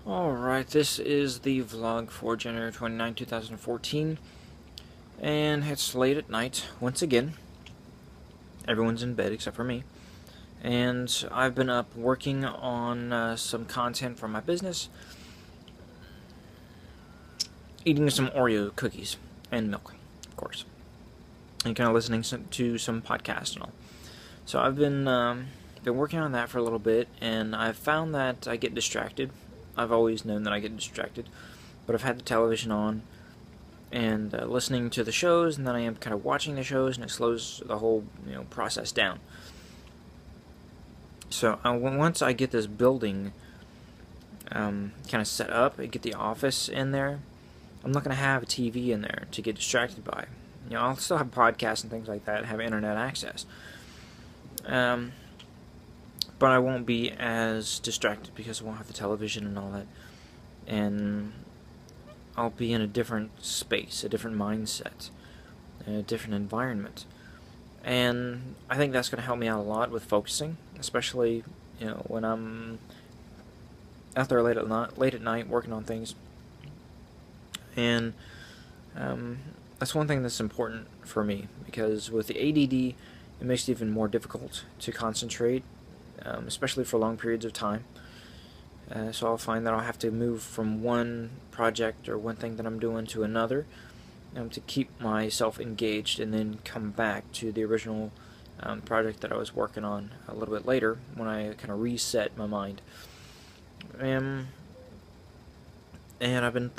Alright, this is the vlog for January 29, 2014, and it's late at night, once again. Everyone's in bed except for me, and I've been up working on some content for my business, eating some Oreo cookies, and milk, of course, and kind of listening to some podcasts and all. So I've been working on that for a little bit, and I've found that I get distracted. I've always known that I get distracted, but I've had the television on and listening to the shows, and then I am kind of watching the shows, and it slows the whole process down. So once I get this building kind of set up, and get the office in there, I'm not going to have a TV in there to get distracted by. I'll still have podcasts and things like that, have internet access. But I won't be as distracted because I won't have the television and all that. And I'll be in a different space, a different mindset, a different environment. And I think that's going to help me out a lot with focusing, especially when I'm out there late at night working on things. And that's one thing that's important for me, because with the ADD, it makes it even more difficult to concentrate, especially for long periods of time. So I'll find that I'll have to move from one project or one thing that I'm doing to another to keep myself engaged, and then come back to the original project that I was working on a little bit later when I kind of reset my mind. And I've been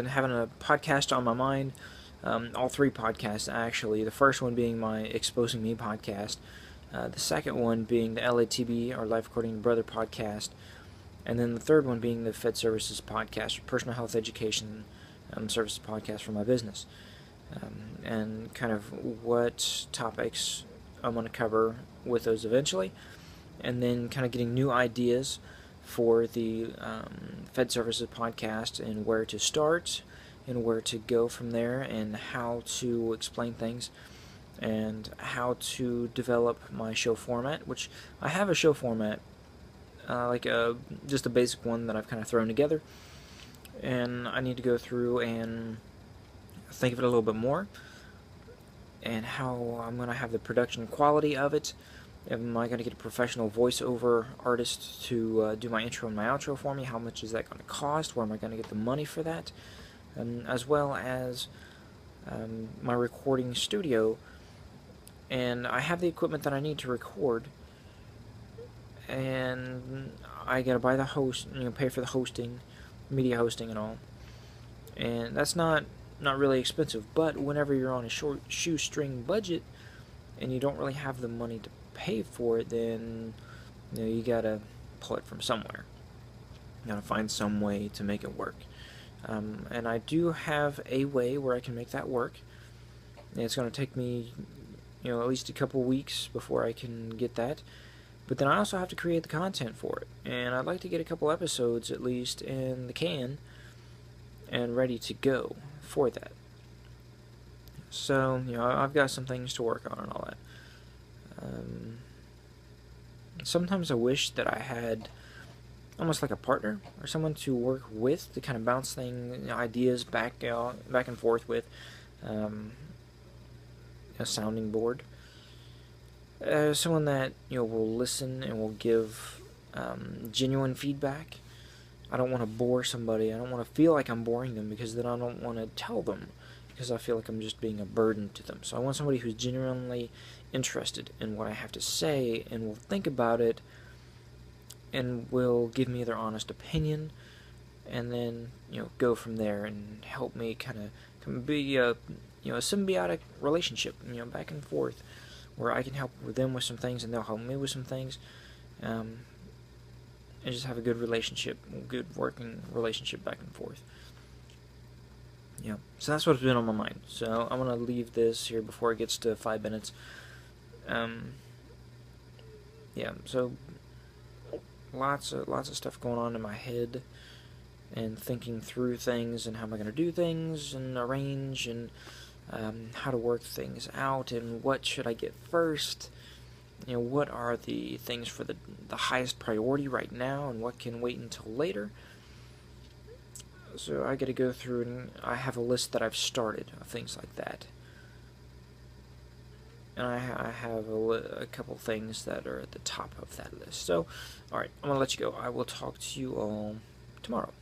having a podcast on my mind, all three podcasts actually. The first one being my Exposing Me podcast, the second one being the LATB, or Life According to Brother podcast, and then the third one being the Fed Services podcast, or Personal Health Education Services podcast for my business, and kind of what topics I'm going to cover with those eventually, and then kind of getting new ideas for the Fed Services podcast, and where to start and where to go from there, and how to explain things, and how to develop my show format, which I have a show format, just a basic one that I've kind of thrown together, and I need to go through and think of it a little bit more, and how I'm going to have the production quality of it. Am I going to get a professional voiceover artist to do my intro and my outro for me? How much is that going to cost? Where am I going to get the money for that? As well as my recording studio. And I have the equipment that I need to record, and I gotta buy the host, pay for the hosting, media hosting and all. And that's not really expensive, but whenever you're on a short shoestring budget and you don't really have the money to pay for it, then you gotta pull it from somewhere. You gotta find some way to make it work. And I do have a way where I can make that work. And it's gonna take me at least a couple weeks before I can get that. But then I also have to create the content for it, and I'd like to get a couple episodes at least in the can and ready to go for that. So I've got some things to work on and all that. Sometimes I wish that I had almost like a partner or someone to work with, to kind of bounce ideas back and forth with. A sounding board, someone that will listen and will give genuine feedback. I don't want to bore somebody. I don't want to feel like I'm boring them, because then I don't want to tell them, because I feel like I'm just being a burden to them. So I want somebody who's genuinely interested in what I have to say, and will think about it, and will give me their honest opinion, and then go from there and help me kind of be a symbiotic relationship, back and forth, where I can help with them with some things and they'll help me with some things, and just have a good relationship, good working relationship back and forth. So that's what's been on my mind. So I'm gonna leave this here before it gets to 5 minutes. So lots of stuff going on in my head, and thinking through things, and how am I gonna do things, and arrange, and how to work things out, and what should I get first, what are the things for the highest priority right now, and what can wait until later. So I got to go through, and I have a list that I've started of things like that. And I have a couple things that are at the top of that list. So, alright, I'm going to let you go. I will talk to you all tomorrow.